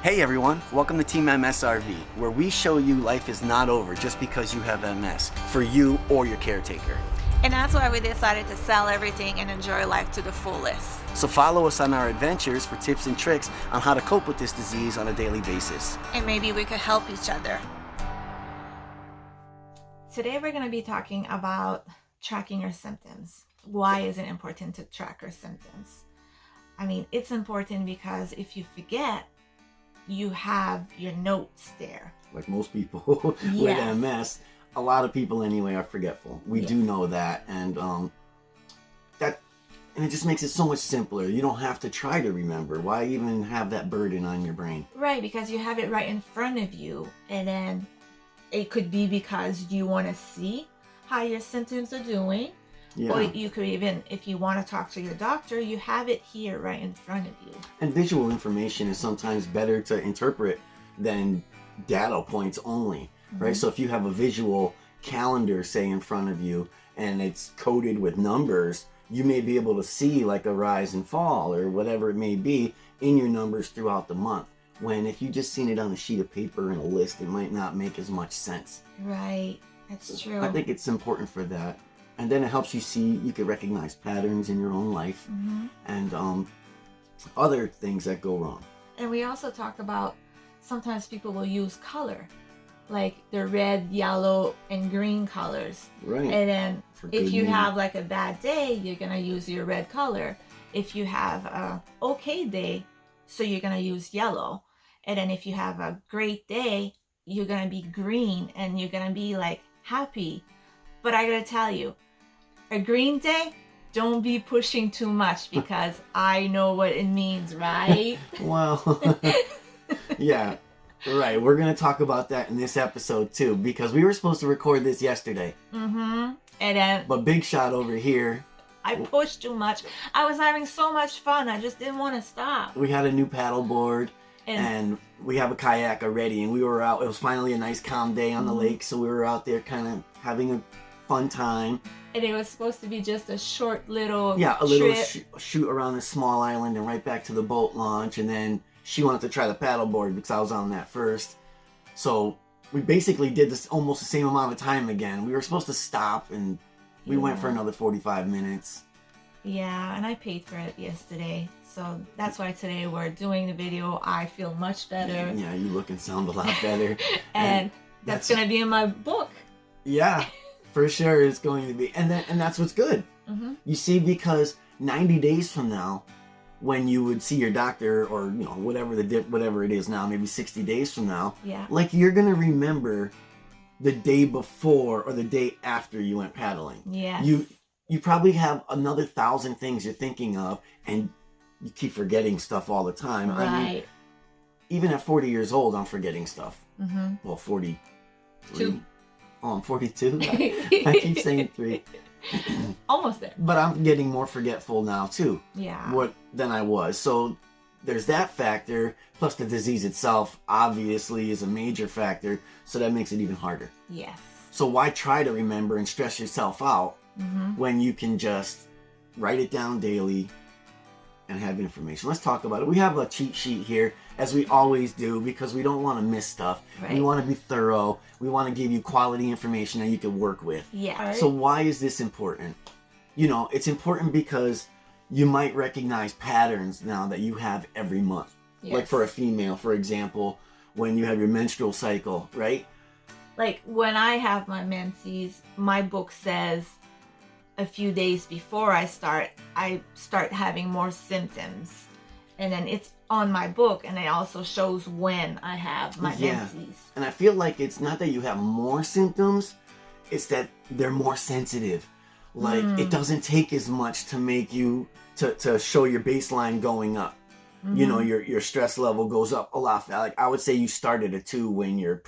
Hey everyone, welcome to TeamMSRV, where we show you life is not over just because you have MS, for you or your caretaker. And that's why we decided to sell everything and enjoy life to the fullest. So follow us on our adventures for tips and tricks on how to cope with this disease on a daily basis. And maybe we could help each other. Today we're going to be talking about tracking your symptoms. Why is it important to track your symptoms? I mean, it's important because if you forget, you have your notes there. Like most people with MS, a lot of people anyway are forgetful. We do know that, and it just makes it so much simpler. You don't have to try to remember. Why even have that burden on your brain? Right, because you have it right in front of you, and then it could be because you want to see how your symptoms are doing. Yeah. Or you could even, if you want to talk to your doctor, you have it here right in front of you. And visual information is sometimes better to interpret than data points only, right? So if you have a visual calendar, say, in front of you, and it's coded with numbers, you may be able to see like a rise and fall or whatever it may be in your numbers throughout the month. When if you just seen it on a sheet of paper in a list, it might not make as much sense. Right, that's true. I think it's important for that. And then it helps you see, you can recognize patterns in your own life and other things that go wrong. And we also talk about sometimes people will use color, like the red, yellow, and green colors. Right. And then if you have like a bad day, you're going to use your red color. If you have a okay day, so you're going to use yellow. And then if you have a great day, you're going to be green and you're going to be like happy. But I got to tell you, a green day, don't be pushing too much because I know what it means, right? Well, yeah, right. We're going to talk about that in this episode too, because we were supposed to record this yesterday. And then, but Big Shot over here, I pushed too much. I was having so much fun. I just didn't want to stop. We had a new paddle board and we have a kayak already, and we were out. It was finally a nice calm day on the lake, so we were out there kind of having a fun time. And it was supposed to be just a short little shoot around this small island and right back to the boat launch. And then she wanted to try the paddle board because I was on that first. So we basically did this almost the same amount of time again. We were supposed to stop and we went for another 45 minutes. Yeah, and I paid for it yesterday. So that's why today we're doing the video. I feel much better. Yeah, you look and sound a lot better. and that's going to be in my book. Yeah. For sure, it's going to be, and that's what's good. You see, because 90 days from now, when you would see your doctor, or whatever it is now, maybe 60 days from now, like you're gonna remember the day before or the day after you went paddling. Yeah. You probably have another 1,000 things you're thinking of, and you keep forgetting stuff all the time. Right. I mean, even at 40 years old, I'm forgetting stuff. Well, 42. Oh, I'm 42. I keep saying 3. Almost there. But I'm getting more forgetful now too. Yeah. Than I was. So there's that factor. Plus the disease itself obviously is a major factor. So that makes it even harder. Yes. So why try to remember and stress yourself out when you can just write it down daily and have information? Let's talk about it. We have a cheat sheet here, as we always do, because we don't want to miss stuff. Right. We want to be thorough. We want to give you quality information that you can work with. Yeah. So why is this important? It's important because you might recognize patterns now that you have every month. Yes. Like for a female, for example, when you have your menstrual cycle, right? Like when I have my menses, my book says a few days before I start having more symptoms, and then it's on my book, and it also shows when I have my menses. And I feel like it's not that you have more symptoms, it's that they're more sensitive. Like it doesn't take as much to make you to show your baseline going up. Your stress level goes up a lot. Like I would say you start at a 2 when you're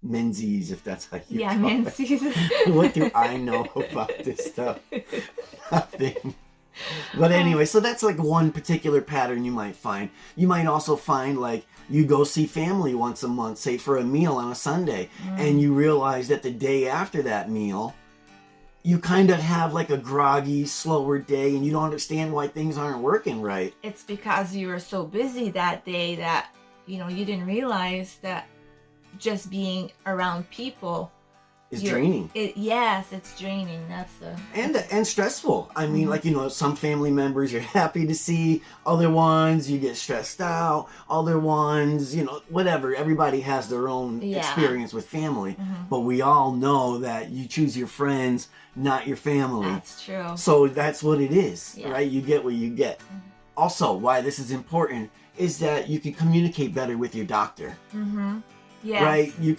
menses, if that's how you call menses. What do I know about this stuff? Nothing. But anyway, so that's like one particular pattern you might find. You might also find like you go see family once a month, say for a meal on a Sunday, and you realize that the day after that meal, you kind of have like a groggy, slower day, and you don't understand why things aren't working right. It's because you were so busy that day that you didn't realize that just being around people It's draining. Yes, it's draining. That's the and stressful. I mean, like, some family members you're happy to see, other ones you get stressed out, other ones, whatever. Everybody has their own experience with family, but we all know that you choose your friends, not your family. That's true. So that's what it is, right? You get what you get. Also, why this is important is that you can communicate better with your doctor. Yes. Right? You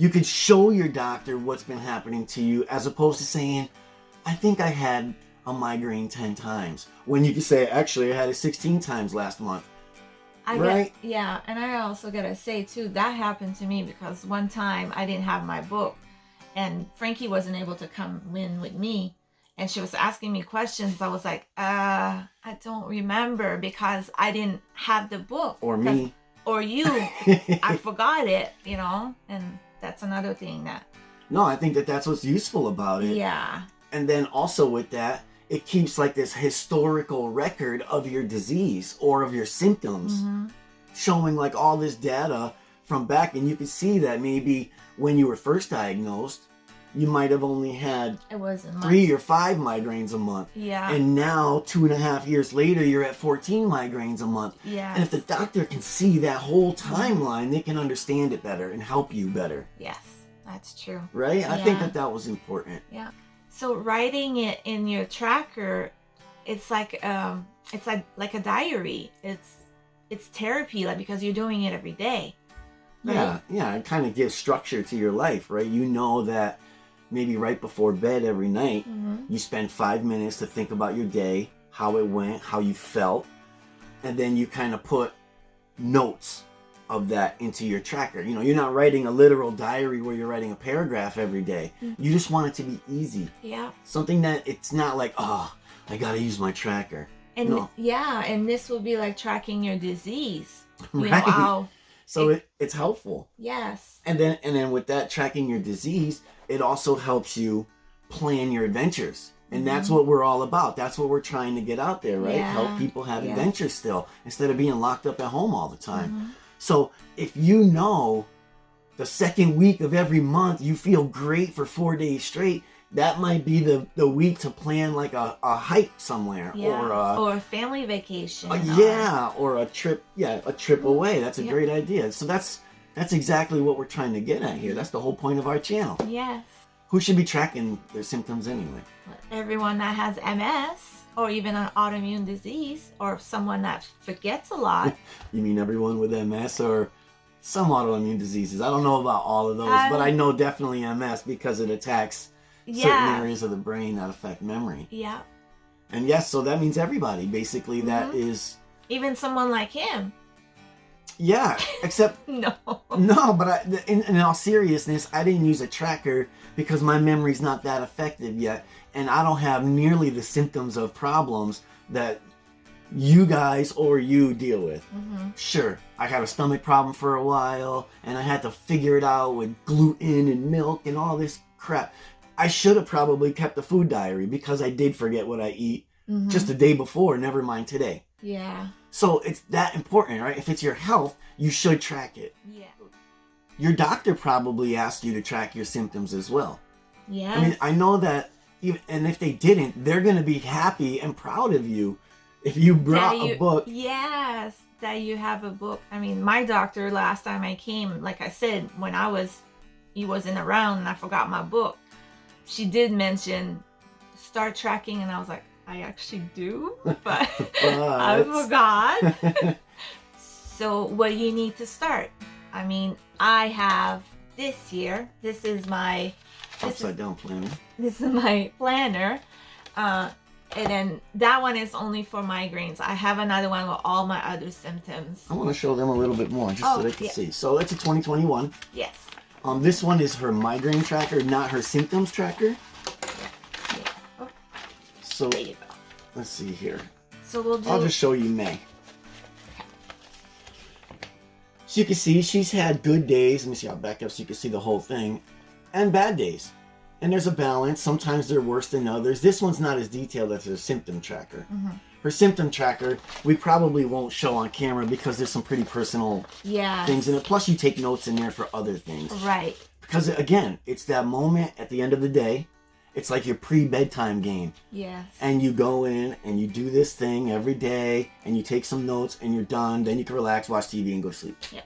can show your doctor what's been happening to you, as opposed to saying, I think I had a migraine 10 times. When you can say, actually, I had it 16 times last month. Right? And I also gotta say too, that happened to me because one time I didn't have my book, and Frankie wasn't able to come in with me, and she was asking me questions. I was like, I don't remember because I didn't have the book. Or me. Or you. I forgot it, and that's another thing that... No, I think that's what's useful about it. Yeah. And then also with that, it keeps like this historical record of your disease or of your symptoms, showing like all this data from back. And you can see that maybe when you were first diagnosed, you might have only had 3 or 5 migraines a month. Yeah. And now, 2.5 years later, you're at 14 migraines a month. Yeah. And if the doctor can see that whole timeline, they can understand it better and help you better. Yes, that's true. Right? I think that was important. Yeah. So writing it in your tracker, it's like a diary. It's therapy, like, because you're doing it every day. Right? Yeah. It kind of gives structure to your life, right? You know that maybe right before bed every night, you spend 5 minutes to think about your day, how it went, how you felt, and then you kind of put notes of that into your tracker. You're not writing a literal diary where you're writing a paragraph every day. You just want it to be easy. Yeah. Something that it's not like, I gotta use my tracker. And and this will be like tracking your disease. Right. So it's helpful. Yes. And then with that, tracking your disease, it also helps you plan your adventures. And that's what we're all about. That's what we're trying to get out there, right? Yeah. Help people have adventures still, instead of being locked up at home all the time. So if you know the second week of every month you feel great for 4 days straight, that might be the week to plan like a hike somewhere, or a family vacation. Or a trip away. That's a great idea. So that's exactly what we're trying to get at here. That's the whole point of our channel. Yes. Who should be tracking their symptoms anyway? Everyone that has MS, or even an autoimmune disease, or someone that forgets a lot. You mean everyone with MS or some autoimmune diseases? I don't know about all of those, but I know definitely MS because it attacks certain areas of the brain that affect memory. Yeah. And yes, so that means everybody, basically, that is... Even someone like him. Yeah, except... No, but in all seriousness, I didn't use a tracker because my memory's not that effective yet, and I don't have nearly the symptoms of problems that you guys or you deal with. Sure, I had a stomach problem for a while, and I had to figure it out with gluten and milk and all this crap. I should have probably kept a food diary because I did forget what I eat just the day before, never mind today. Yeah. So it's that important, right? If it's your health, you should track it. Yeah. Your doctor probably asked you to track your symptoms as well. Yeah. I mean, I know that, and if they didn't, they're going to be happy and proud of you if you brought a book. Yes, that you have a book. I mean, my doctor, last time I came, like I said, when he wasn't around and I forgot my book, she did mention start tracking, and I was like, I actually do, but I forgot. So what you need to start? I mean, I have this here. This is my upside down planner. This is my planner. And then that one is only for migraines. I have another one with all my other symptoms. I want to show them a little bit more just so they can see. So that's a 2021. Yes. This one is her migraine tracker, not her symptoms tracker. So there you go. Let's see here. So we'll do... I'll just show you May. So you can see she's had good days. Let me see, I'll back up so you can see the whole thing. And bad days. And there's a balance. Sometimes they're worse than others. This one's not as detailed as her symptom tracker. Her symptom tracker, we probably won't show on camera because there's some pretty personal things in it. Plus, you take notes in there for other things. Right. Because, again, it's that moment at the end of the day. It's like your pre-bedtime game. Yes. And you go in and you do this thing every day and you take some notes and you're done. Then you can relax, watch TV, and go to sleep. Yep.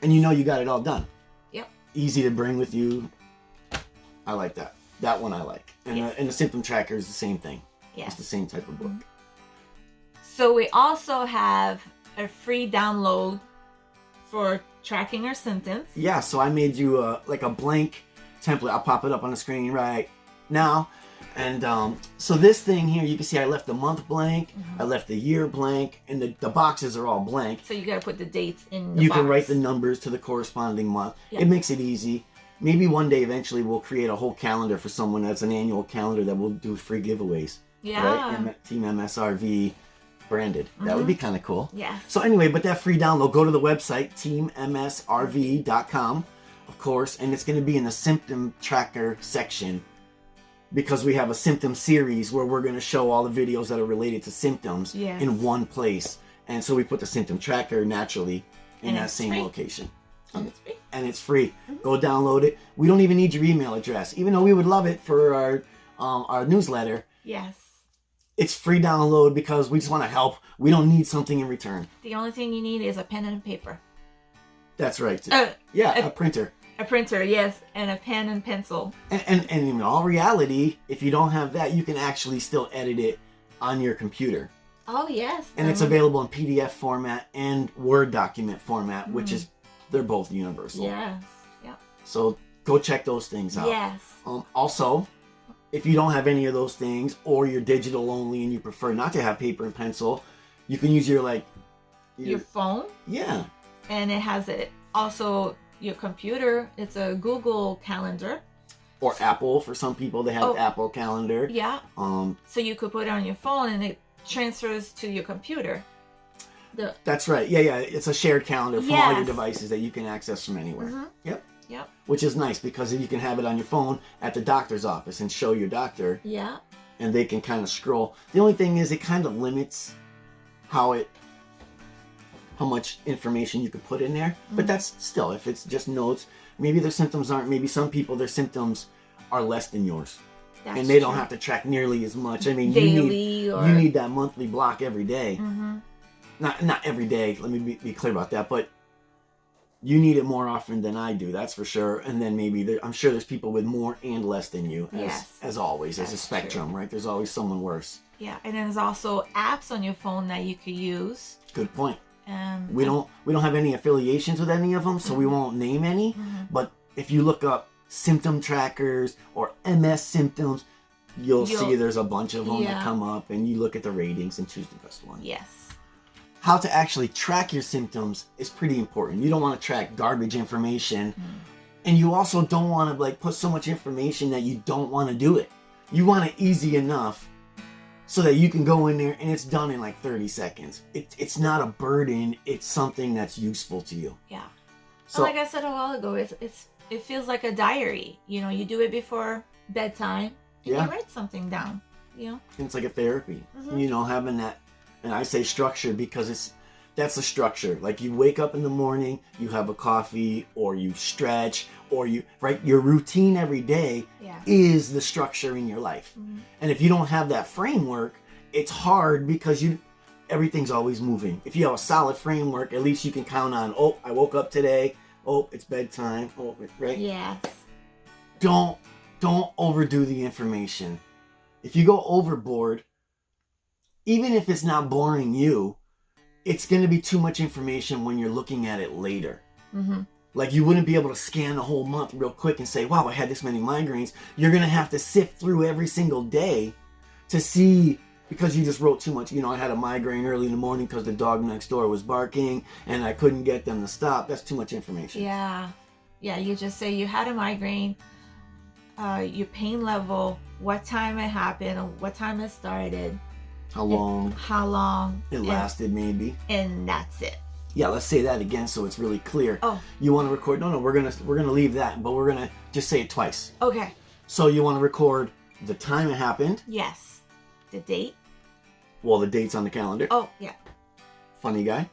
And you know you got it all done. Yep. Easy to bring with you. I like that. That one I like. And the symptom tracker is the same thing. Yes. It's the same type of book. So we also have a free download for tracking our symptoms. Yeah, so I made you like a blank template. I'll pop it up on the screen right now. And so this thing here, you can see I left the month blank, I left the year blank, and the boxes are all blank. So you got to put the dates in the You box. can write the numbers to the corresponding month. Yeah. It makes it easy. Maybe one day eventually we'll create a whole calendar for someone that's an annual calendar that will do free giveaways. Yeah. Right? TeamMSRV branded. That would be kind of cool. Yeah. So anyway, but that free download, go to the website, TeamMSRV.com, of course, and it's going to be in the symptom tracker section because we have a symptom series where we're going to show all the videos that are related to symptoms in one place. And so we put the symptom tracker naturally in that same location. And it's free. And it's free. Go download it. We don't even need your email address, even though we would love it for our newsletter. Yes. It's free download because we just want to help. We don't need something in return. The only thing you need is a pen and paper. That's right. A printer. A printer, yes, and a pen and pencil. And in all reality, if you don't have that, you can actually still edit it on your computer. Oh, yes. And it's available in PDF format and Word document format, which is, they're both universal. Yes. Yep. So go check those things out. Yes. Also, if you don't have any of those things, or you're digital only and you prefer not to have paper and pencil, you can use your phone. Yeah. And it has it also your computer. It's a Google Calendar. Or Apple for some people. They have Apple Calendar. Yeah. So you could put it on your phone and it transfers to your computer. That's right. Yeah. It's a shared calendar from all your devices that you can access from anywhere. Yep. Which is nice because you can have it on your phone at the doctor's office and show your doctor. Yeah. And they can kind of scroll. The only thing is it kind of limits how much information you could put in there. But that's still, if it's just notes, maybe their symptoms aren't, maybe some people, their symptoms are less than yours. That's and they don't have to track nearly as much. I mean, daily you need that monthly block every day. Not every day, let me be clear about that, but you need it more often than I do, that's for sure. And then maybe I'm sure there's people with more and less than you, as always. There's a spectrum, right? There's always someone worse. Yeah, and then there's also apps on your phone that you could use. Good point. We don't have any affiliations with any of them, so we won't name any. But if you look up symptom trackers or MS symptoms, you'll see there's a bunch of them that come up, and you look at the ratings and choose the best one. Yes. How to actually track your symptoms is pretty important. You don't want to track garbage information, and you also don't want to put so much information that you don't want to do it. You want it easy enough so that you can go in there and it's done in 30 seconds. It's not a burden. It's something that's useful to you. Yeah. So, like I said a while ago, it feels like a diary. You do it before bedtime and you write something down. It's like a therapy. Having that, and I say structure because that's the structure. Like you wake up in the morning, you have a coffee, or you stretch, or your routine every day is the structure in your life. And if you don't have that framework, it's hard because everything's always moving. If you have a solid framework, at least you can count on, I woke up today, it's bedtime, right? Yes. Don't overdo the information. If you go overboard, even if it's not boring you, it's going to be too much information when you're looking at it later. Like you wouldn't be able to scan the whole month real quick and say, wow, I had this many migraines. You're going to have to sift through every single day to see, because you just wrote too much. I had a migraine early in the morning because the dog next door was barking and I couldn't get them to stop. That's too much information. Yeah. You just say you had a migraine, your pain level, what time it happened, what time it started. How long it lasted, maybe. And that's it. Yeah, let's say that again so it's really clear. Oh. You want to record? No, we're gonna leave that, but we're gonna just say it twice. Okay. So you want to record the time it happened. Yes. The date. Well, the date's on the calendar. Oh, yeah. Funny guy.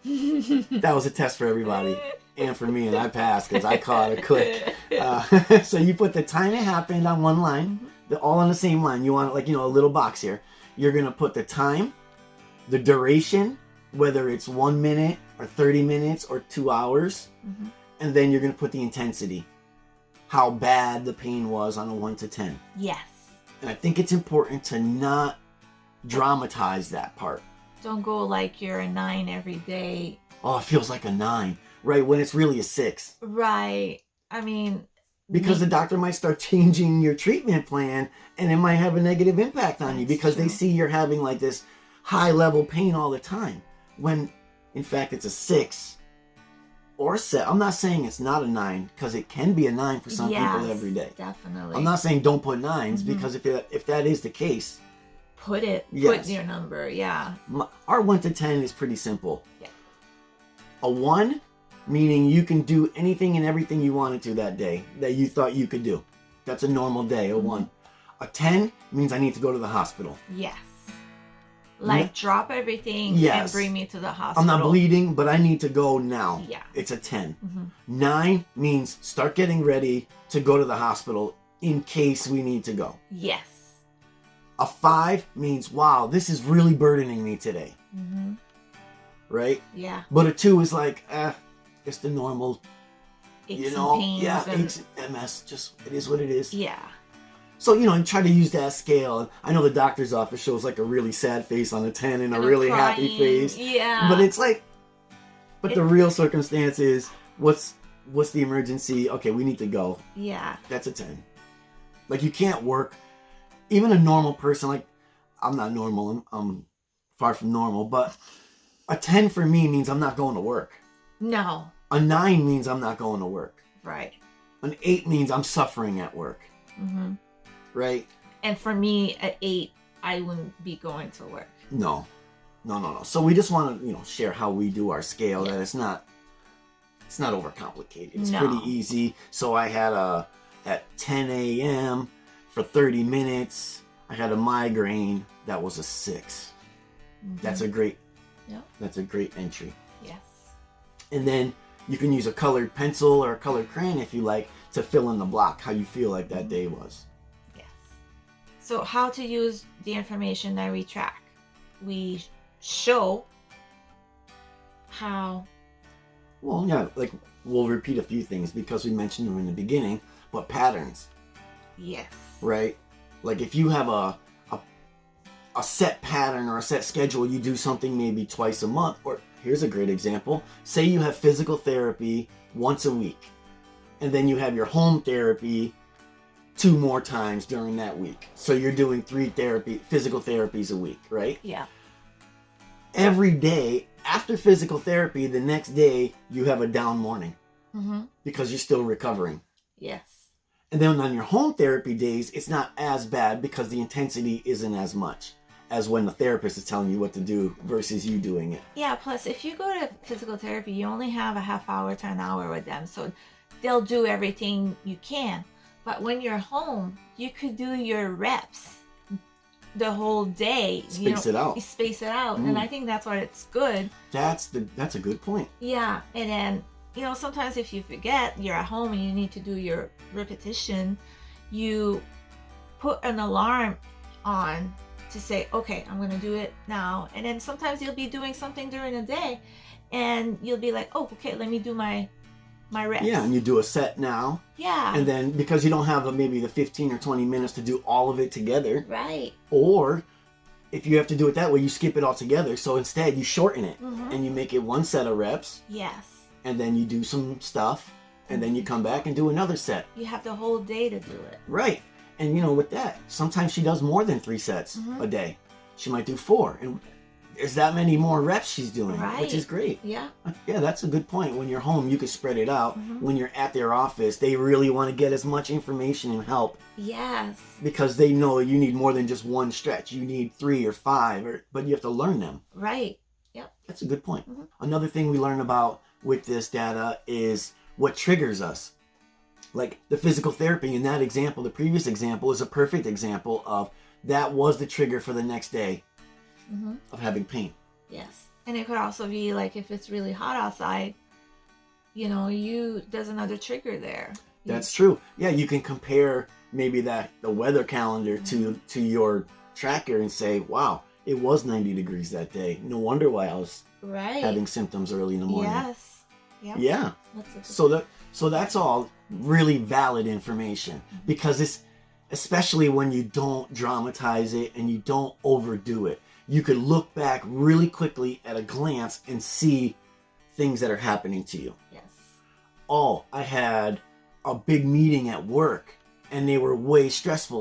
That was a test for everybody. And for me, and I passed because I caught it quick. So you put the time it happened on one line. They're all on the same line. You want, like, a little box here. You're going to put the time, the duration, whether it's 1 minute or 30 minutes or 2 hours. And then you're going to put the intensity. How bad the pain was on a 1 to 10. Yes. And I think it's important to not dramatize that part. Don't go like you're a 9 every day. Oh, it feels like a 9, right? When it's really a 6. Right. I mean... Because the doctor might start changing your treatment plan and it might have a negative impact on you because they see you're having like this high level pain all the time. When in fact it's a 6 or a 7. I'm not saying it's not a 9 because it can be a 9 for some people every day. Definitely. I'm not saying don't put 9s because if that is the case, put your number. Yeah. Our 1 to 10 is pretty simple. Yeah. A 1 meaning you can do anything and everything you wanted to that day that you thought you could do. That's a normal day, a 1. A 10 means I need to go to the hospital. Yes. Like drop everything and bring me to the hospital. I'm not bleeding, but I need to go now. Yeah. It's a 10. 9 means start getting ready to go to the hospital in case we need to go. Yes. A 5 means, wow, this is really burdening me today. Right? Yeah. But a 2 is like, it's the normal, aches and pains aches, MS, just, it is what it is. Yeah. So, and try to use that scale. I know the doctor's office shows like a really sad face on a 10 and a really happy face. Yeah. But it's like, the real circumstance is, what's the emergency? Okay, we need to go. Yeah. That's a 10. Like, you can't work. Even a normal person, like, I'm not normal. I'm far from normal. But a 10 for me means I'm not going to work. No. A 9 means I'm not going to work. Right. An 8 means I'm suffering at work. Right? And for me, at 8, I wouldn't be going to work. No. So we just want to, share how we do our scale. That it's not overcomplicated. It's pretty easy. So I had at 10 a.m. for 30 minutes, I had a migraine that was a 6. That's a great. That's a great entry. Yes. And then you can use a colored pencil or a colored crayon if you like to fill in the block how you feel like that day was. Yes. So how to use the information that we track. We show how... Well, yeah, like we'll repeat a few things because we mentioned them in the beginning, but patterns. Yes. Right? Like if you have a set pattern or a set schedule, you do something maybe twice a month, or here's a great example. Say you have physical therapy once a week, and then you have your home therapy 2 more times during that week. So you're doing 3 physical therapies a week, right? Yeah. Every day after physical therapy, the next day you have a down morning because you're still recovering. Yes. And then on your home therapy days, it's not as bad because the intensity isn't as much as when the therapist is telling you what to do versus you doing it. Yeah, plus if you go to physical therapy, you only have a half hour to an hour with them. So they'll do everything you can. But when you're home, you could do your reps the whole day. Space it out. You space it out. And I think that's why it's good. That's a good point. Yeah. And then, sometimes if you forget, you're at home and you need to do your repetition, you put an alarm on to say, okay, I'm going to do it now. And then sometimes you'll be doing something during the day and you'll be like, oh, okay, let me do my reps. Yeah, and you do a set now. Yeah. And then because you don't have maybe the 15 or 20 minutes to do all of it together. Right. Or if you have to do it that way, you skip it all together. So instead you shorten it and you make it 1 set of reps. Yes. And then you do some stuff and then you come back and do another set. You have the whole day to do it. Right. And with that, sometimes she does more than 3 sets a day. She might do 4. And there's that many more reps she's doing, which is great. Yeah. Yeah, that's a good point. When you're home, you can spread it out. When you're at their office, they really want to get as much information and help. Yes. Because they know you need more than just 1 stretch. You need 3 or 5, but you have to learn them. Right. Yep. That's a good point. Another thing we learn about with this data is what triggers us. Like the physical therapy in that example, the previous example is a perfect example of that was the trigger for the next day of having pain. Yes. And it could also be like if it's really hot outside, you know, there's another trigger there. That's true. Yeah, you can compare maybe the weather calendar to your tracker and say, wow, it was 90 degrees that day. No wonder why I was having symptoms early in the morning. Yes. Yep. Yeah. So that's all really valid information, because it's, especially when you don't dramatize it and you don't overdo it. You could look back really quickly at a glance and see things that are happening to you. Yes. Oh, I had a big meeting at work and they were way stressed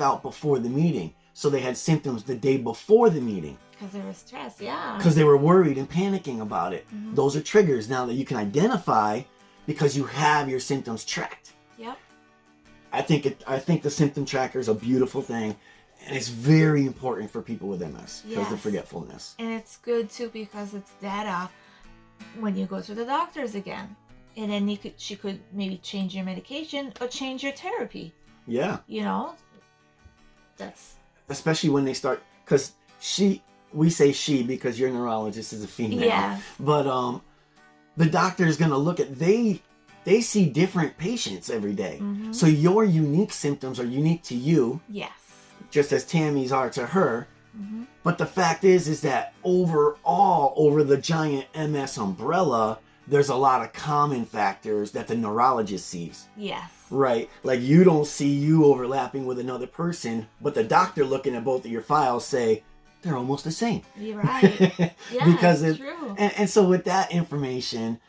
out before the meeting. So they had symptoms the day before the meeting. Because they were stressed, yeah. Because they were worried and panicking about it. Those are triggers now that you can identify because you have your symptoms tracked. Yep. I think the symptom tracker is a beautiful thing, and it's very important for people with MS because of forgetfulness. And it's good too because it's data when you go to the doctors again. And then she could maybe change your medication or change your therapy. Yeah. You know? That's... Especially when they start, because we say she because your neurologist is a female. Yeah. But the doctor is going to look at, they see different patients every day. So your unique symptoms are unique to you. Yes. Just as Tammy's are to her. But the fact is that overall, over the giant MS umbrella, there's a lot of common factors that the neurologist sees. Yes. Right? Like you don't see you overlapping with another person, but the doctor looking at both of your files say, they're almost the same. You're right. Yeah, because it's true. And so with that information,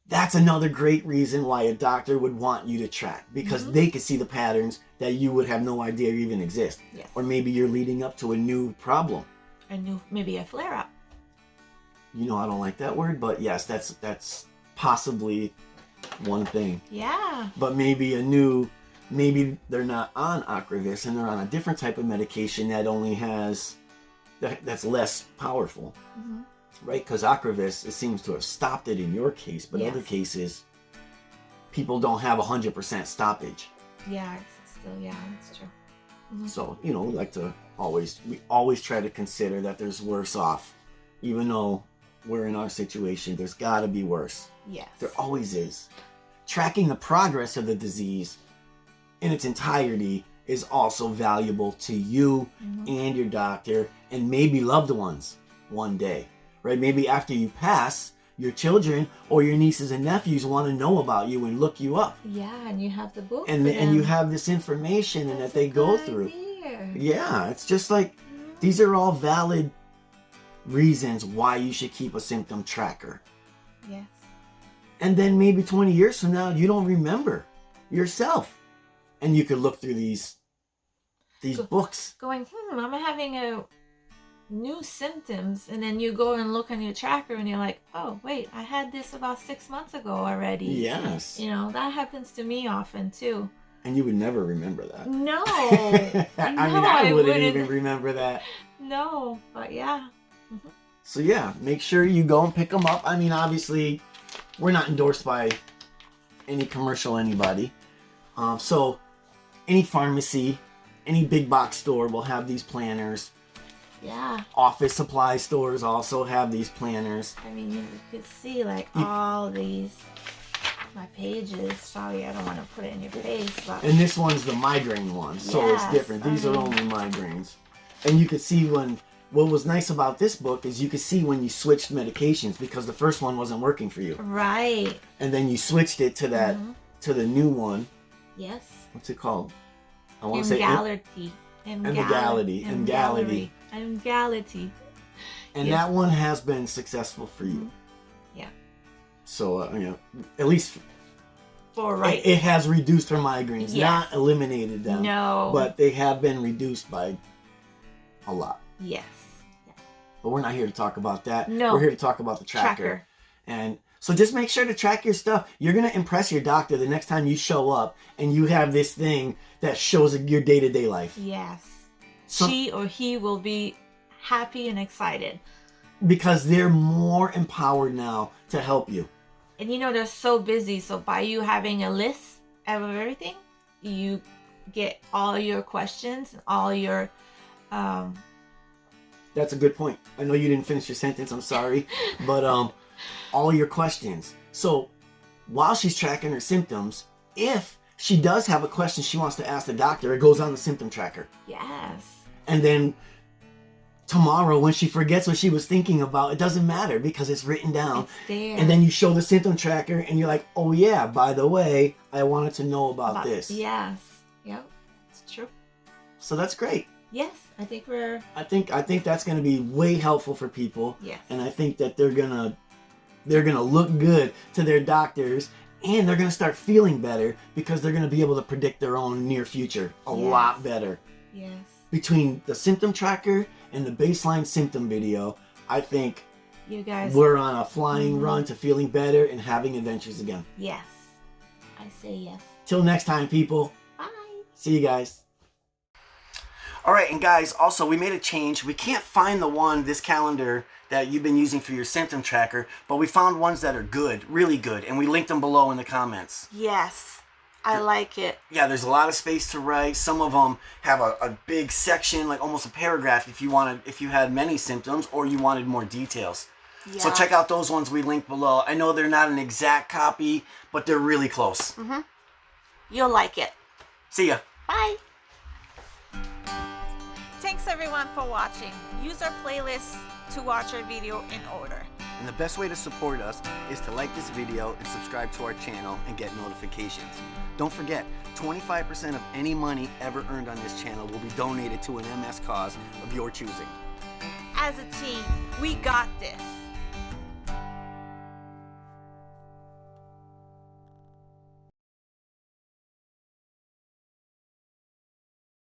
that's another great reason why a doctor would want you to track, because they could see the patterns that you would have no idea even exist. Yes. Or maybe you're leading up to a new problem. Maybe a flare-up. You know, I don't like that word, but yes, that's possibly one thing. Yeah. But maybe maybe they're not on Ocrevus and they're on a different type of medication that only has, that's less powerful. Right? Because Ocrevus, it seems to have stopped it in your case, but other cases, people don't have 100% stoppage. Yeah, it's true. So, you know, we always try to consider that there's worse off. Even though we're in our situation, there's got to be worse. Yes. There always is. Tracking the progress of the disease in its entirety is also valuable to you and your doctor and maybe loved ones one day. Right? Maybe after you pass, your children or your nieces and nephews want to know about you and look you up. Yeah, and you have the book. And you have this information and that they go through. Idea. Yeah, it's just like, these are all valid reasons why you should keep a symptom tracker. Yes. And then maybe 20 years from now, you don't remember yourself. And you could look through these books. Going, I'm having new symptoms, and then you go and look on your tracker and you're like, oh wait, I had this about 6 months ago already. Yes. You know, that happens to me often too. And you would never remember that. No. I wouldn't even remember that. No, but yeah. So yeah, make sure you go and pick them up. I mean, obviously, we're not endorsed by any commercial anybody. So any pharmacy, any big box store will have these planners. Yeah. Office supply stores also have these planners. I mean, you could see like all these, my pages. Sorry, I don't want to put it in your face. But... And this one's the migraine one, so it's different. These are only migraines. And you could see what was nice about this book is you could see when you switched medications, because the first one wasn't working for you. Right. And then you switched it to that, to the new one. Yes. What's it called? I want to say Emgality. Emgality. And Yes. that one has been successful for you. Yeah. So, you know, at least it has reduced her migraines. Yes. Not eliminated them. No. But they have been reduced by a lot. Yes. But we're not here to talk about that. No. We're here to talk about the tracker. And so just make sure to track your stuff. You're going to impress your doctor the next time you show up and you have this thing that shows your day-to-day life. Yes. So, she or he will be happy and excited. Because they're more empowered now to help you. And you know, they're so busy. So by you having a list of everything, you get all your questions, all your That's a good point. I know you didn't finish your sentence, I'm sorry. But all your questions. So while she's tracking her symptoms, if she does have a question she wants to ask the doctor, it goes on the symptom tracker. Yes. And then tomorrow when she forgets what she was thinking about, it doesn't matter because it's written down. It's there. And then you show the symptom tracker and you're like, oh yeah, by the way, I wanted to know about this. Yes. Yep. It's true. So that's great. Yes. I think we're... I think that's going to be way helpful for people. Yes. And I think that they're going to look good to their doctors, and they're going to start feeling better because they're going to be able to predict their own near future a lot better. Yes. Between the symptom tracker and the baseline symptom video, I think you guys, we're on a flying run to feeling better and having adventures again. Yes. I say yes. Till next time, people. Bye. See you guys. All right, and guys, also we made a change. We can't find this calendar that you've been using for your symptom tracker, but we found ones that are good, really good, and we linked them below in the comments. Yes, I like it. Yeah, there's a lot of space to write. Some of them have a big section, like almost a paragraph if you had many symptoms or you wanted more details. Yeah. So check out those ones we linked below. I know they're not an exact copy, but they're really close. Mm-hmm. You'll like it. See ya. Bye. Thanks everyone for watching. Use our playlist to watch our video in order. And the best way to support us is to like this video and subscribe to our channel and get notifications. Don't forget, 25% of any money ever earned on this channel will be donated to an MS cause of your choosing. As a team, we got this.